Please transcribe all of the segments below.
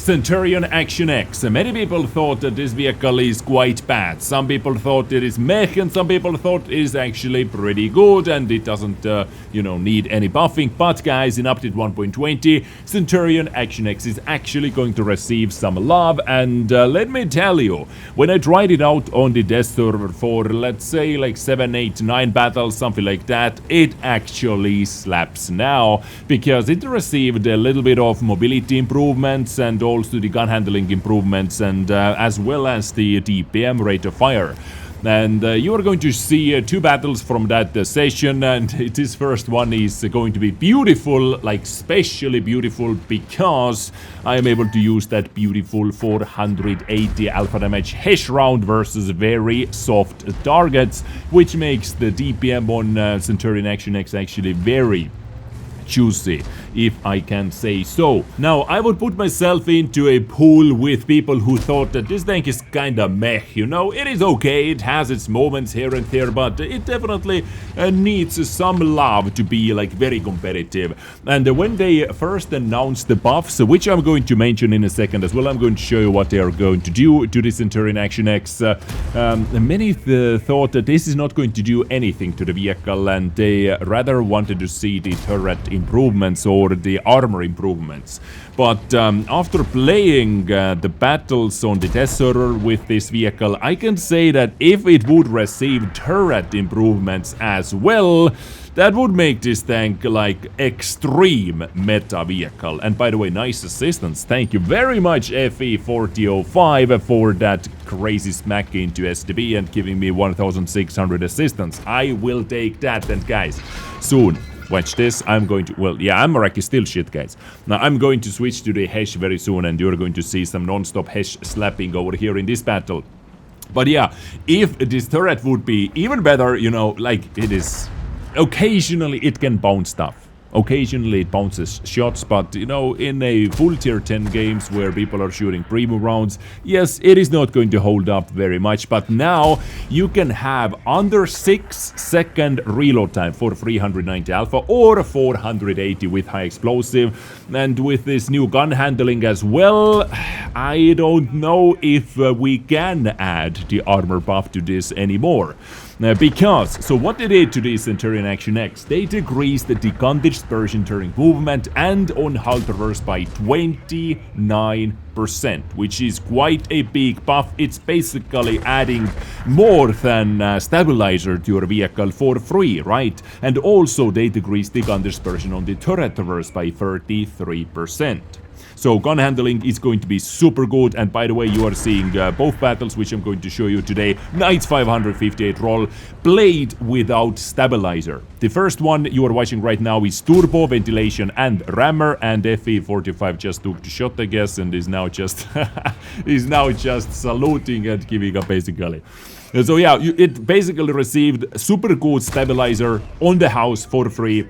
Centurion Action X. Many people thought that this vehicle is quite bad. Some people thought it is meh, and some people thought it is actually pretty good and it doesn't, need any buffing. But guys, in update 1.20, Centurion Action X is actually going to receive some love. And let me tell you, when I tried it out on the dev server for, let's say, like 7, 8, 9 battles, something like that, it actually slaps now because it received a little bit of mobility improvements and also the gun handling improvements and as well as the DPM rate of fire. And you are going to see 2 battles from that session, and this first one is going to be beautiful, like specially beautiful, because I am able to use that beautiful 480 alpha damage hash round versus very soft targets, which makes the DPM on Centurion Action X actually very juicy, if I can say so. Now, I would put myself into a pool with people who thought that this tank is kinda meh, it is okay, it has its moments here and there, but it definitely needs some love to be like very competitive. And when they first announced the buffs, which I'm going to mention in a second as well, I'm going to show you what they are going to do to the Centurion Action X. Many thought that this is not going to do anything to the vehicle, and they rather wanted to see the turret improvements or the armor improvements. But after playing the battles on the test server with this vehicle, I can say that if it would receive turret improvements as well, that would make this tank like extreme meta vehicle. And by the way, nice assistance. Thank you very much, FE4005, for that crazy smack into SDB and giving me 1600 assistance. I will take that. And guys, soon, watch this, I'm going to, well, yeah, Amarak is still shit, guys. Now, I'm going to switch to the hash very soon, and you're going to see some non-stop hash slapping over here in this battle. But yeah, if this turret would be even better, like it is, occasionally it can bounce stuff. Occasionally it bounces shots, but in a full tier 10 games where people are shooting premium rounds, yes, it is not going to hold up very much. But now you can have under 6-second reload time for 390 alpha or 480 with high explosive. And with this new gun handling as well, I don't know if we can add the armor buff to this anymore. Because, so what they did to the Centurion Action X, they decreased the gun dispersion during movement and on hull traverse by 29%, which is quite a big buff. It's basically adding more than stabilizer to your vehicle for free, right? And also they decreased the gun dispersion on the turret traverse by 33%. So gun handling is going to be super good, and by the way, you are seeing both battles which I'm going to show you today. Knights 558 roll, played without stabilizer. The first one you are watching right now is turbo, ventilation and rammer, and FE45 just took the shot, I guess, and is now just saluting and giving up basically. So yeah, it basically received super good stabilizer on the house for free,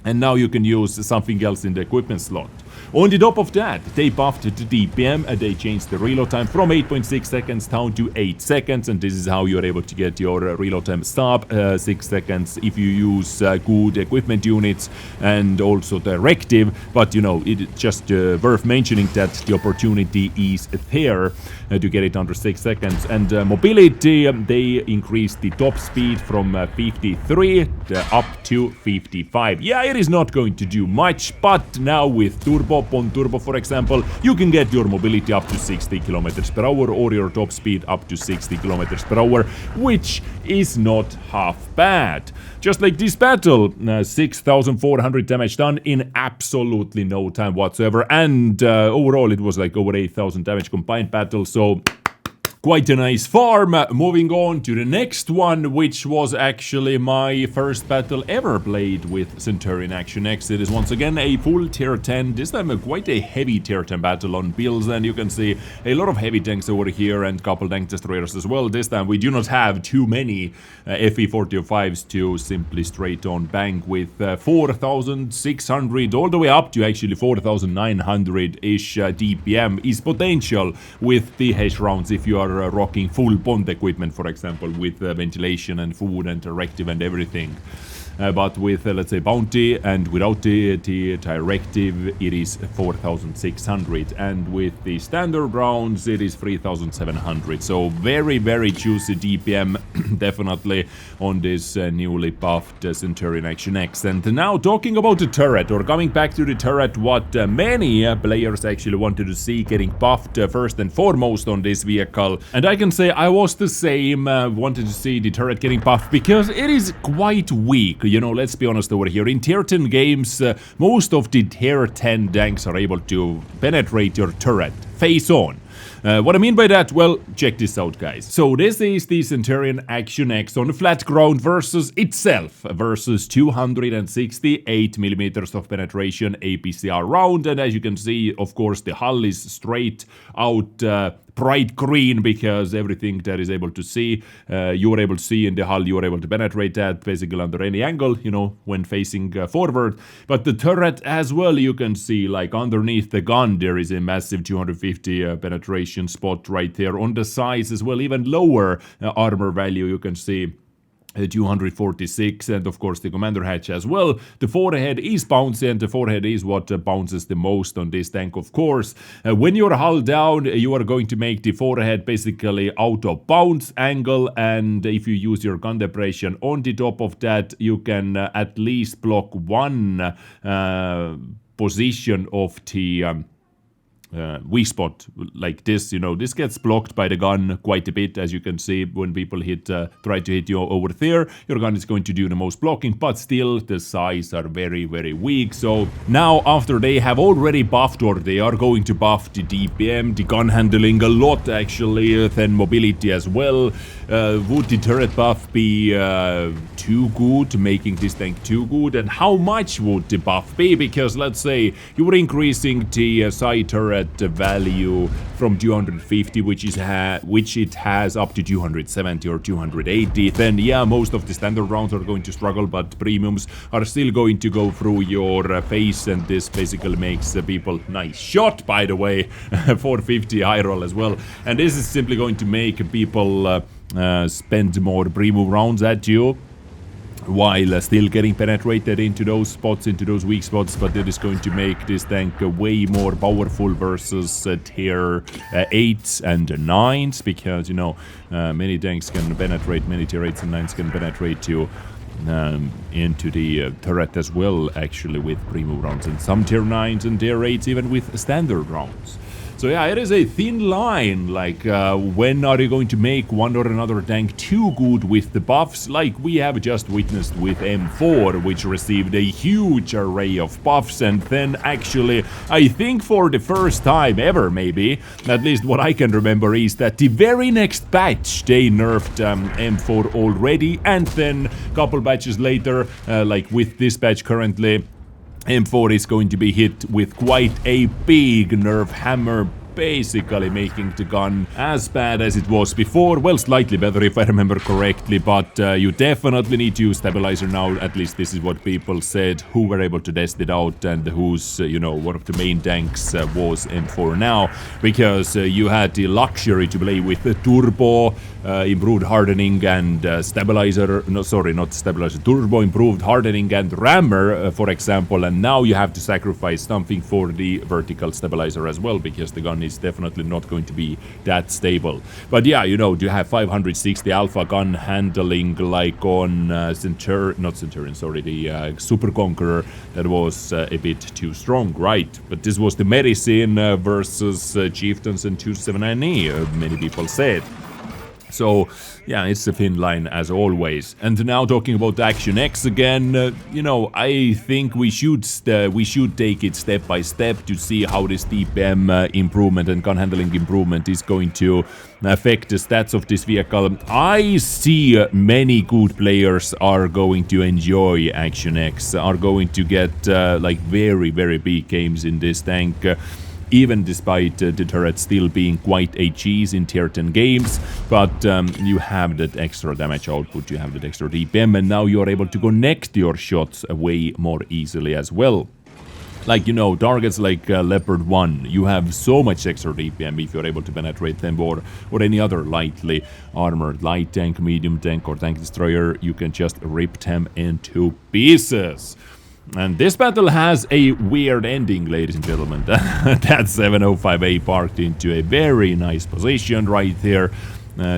and now you can use something else in the equipment slot. On the top of that, they buffed the DPM and they changed the reload time from 8.6 seconds down to 8 seconds, and this is how you're able to get your reload time stop 6 seconds if you use good equipment units and also directive. But it's just worth mentioning that the opportunity is there to get it under 6 seconds. And mobility, they increased the top speed from 53 up to 55. Yeah, it is not going to do much, but now with turbo, on turbo for example, you can get your mobility up to 60 kilometers per hour or your top speed up to 60 kilometers per hour, which is not half bad. Just like this battle, 6,400 damage done in absolutely no time whatsoever, and overall it was like over 8,000 damage combined battle, so quite a nice farm. Moving on to the next one, which was actually my first battle ever played with Centurion Action X. It is once again a full tier 10, this time quite a heavy tier 10 battle on builds, and you can see a lot of heavy tanks over here and couple tank destroyers as well. This time we do not have too many FE45s to simply straight on bang with 4,600 all the way up to actually 4,900-ish DPM is potential with the hash rounds if you are rocking full bond equipment, for example, with ventilation and food and directive and everything. but with let's say bounty and without the directive it is 4,600, and with the standard rounds it is 3,700. So very juicy DPM definitely on this newly buffed Centurion Action X. And now talking about the turret, or coming back to the turret, what many players actually wanted to see getting buffed first and foremost on this vehicle, and I can say I was the same, wanted to see the turret getting buffed because it is quite weak, you know, let's be honest over here. In tier 10 games, most of the tier 10 tanks are able to penetrate your turret face on. What I mean by that, well, check this out, guys. So this is the Centurion Action X on the flat ground versus itself, versus 268 millimeters of penetration APCR round, and as you can see, of course, the hull is straight out bright green, because everything that is able to see, you are able to see in the hull, you are able to penetrate that basically under any angle, you know, when facing forward. But the turret as well, you can see, like underneath the gun, there is a massive 250 penetration spot right there. On the sides as well, even lower armor value, you can see 246, and of course the commander hatch as well. The forehead is bouncy, and the forehead is what bounces the most on this tank, of course. When you're hull down, you are going to make the forehead basically out of bounce angle, and if you use your gun depression on the top of that, you can at least block one position of the weak spot like this. You know, this gets blocked by the gun quite a bit, as you can see. When people try to hit you over there, your gun is going to do the most blocking, but still the sides are very weak. So now, after they have already buffed, or they are going to buff the DPM, the gun handling a lot actually, then mobility as well, would the turret buff be too good, making this tank too good? And how much would the buff be? Because let's say you were increasing the side turret value from 250, which it has, up to 270 or 280, then yeah, most of the standard rounds are going to struggle, but premiums are still going to go through your face, and this basically makes people nice shot, by the way. 450 high roll as well, and this is simply going to make people spend more premium rounds at you, while still getting penetrated into those spots, into those weak spots. But it is going to make this tank way more powerful versus tier 8s and 9s, because, you know, many tanks can penetrate, many tier 8s and 9s can penetrate you into the turret as well, actually, with premium rounds, and some tier 9s and tier 8s even with standard rounds. So yeah, it is a thin line, like when are you going to make one or another tank too good with the buffs, like we have just witnessed with M4, which received a huge array of buffs, and then actually, I think for the first time ever, maybe, at least what I can remember, is that the very next patch they nerfed M4 already, and then a couple patches later, like with this patch currently, M4 is going to be hit with quite a big nerf hammer, basically making the gun as bad as it was before. Well, slightly better if I remember correctly, but you definitely need to use stabilizer now. At least this is what people said who were able to test it out, and whose, you know, one of the main tanks was M4 now, because you had the luxury to play with turbo, improved hardening, and stabilizer, no, sorry, not stabilizer, turbo, improved hardening, and rammer, for example, and now you have to sacrifice something for the vertical stabilizer as well, because the gun is definitely not going to be that stable. But yeah, you know, you have 560 alpha gun handling, like on the Super Conqueror, that was a bit too strong, right? But this was the medicine versus Chieftains and 279E, many people said. So yeah, it's a thin line as always. And now talking about the Action X again, you know, I think we should take it step by step to see how this DPM improvement and gun handling improvement is going to affect the stats of this vehicle. I see many good players are going to enjoy Action X, are going to get like very big games in this tank. Even despite the turret still being quite a cheese in tier 10 games, but you have that extra damage output, you have that extra DPM, and now you're able to connect your shots way more easily as well. Like, you know, targets like Leopard 1, you have so much extra DPM if you're able to penetrate them, or any other lightly armored light tank, medium tank, or tank destroyer. You can just rip them into pieces. And this battle has a weird ending, ladies and gentlemen. That 705A parked into a very nice position right there.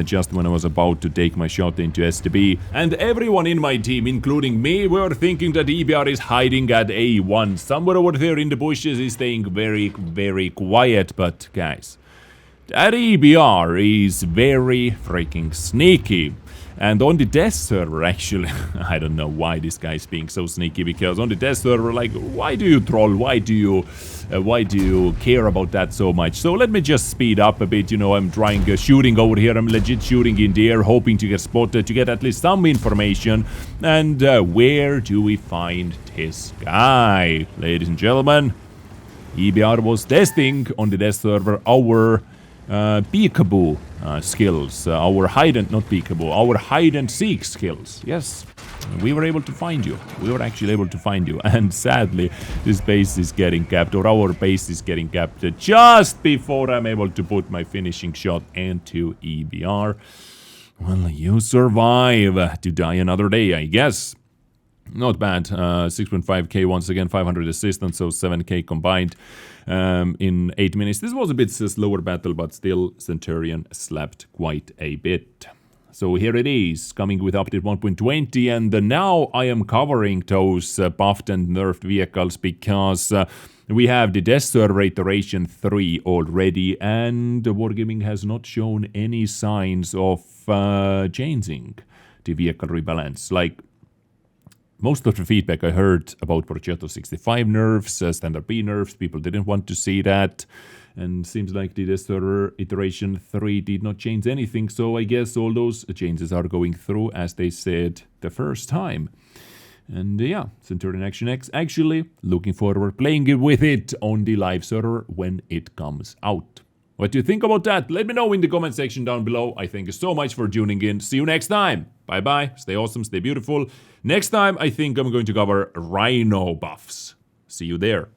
Just when I was about to take my shot into STB. And everyone in my team, including me, were thinking that EBR is hiding at A1. Somewhere over there in the bushes is staying very, very quiet. But guys, that EBR is very freaking sneaky. And on the test server, actually, I don't know why this guy's being so sneaky, because on the test server, like, why do you troll? Why do you care about that so much? So let me just speed up a bit. You know, I'm trying shooting over here. I'm legit shooting in the air, hoping to get spotted, to get at least some information. And where do we find this guy, ladies and gentlemen? EBR was testing on the test server our peekaboo skills, our hide and seek skills. Yes, we were able to find you. We were actually able to find you. And sadly, this base is getting capped, or our base is getting capped just before I'm able to put my finishing shot into EBR. Well, you survive to die another day, I guess. Not bad. 6.5k once again, 500 assistance, so 7k combined in 8 minutes. This was a bit slower battle, but still Centurion slapped quite a bit. So here it is, coming with update 1.20, and now I am covering those buffed and nerfed vehicles because we have the Death Server Iteration 3 already, and Wargaming has not shown any signs of changing the vehicle rebalance. Like, most of the feedback I heard about Progetto 65 nerfs, Standard B nerfs, people didn't want to see that. And seems like the Death Server Iteration 3 did not change anything, so I guess all those changes are going through as they said the first time. And yeah, Centurion Action X, actually looking forward playing with it on the live server when it comes out. What do you think about that? Let me know in the comment section down below. I thank you so much for tuning in. See you next time. Bye bye. Stay awesome. Stay beautiful. Next time, I think I'm going to cover Rhino buffs. See you there.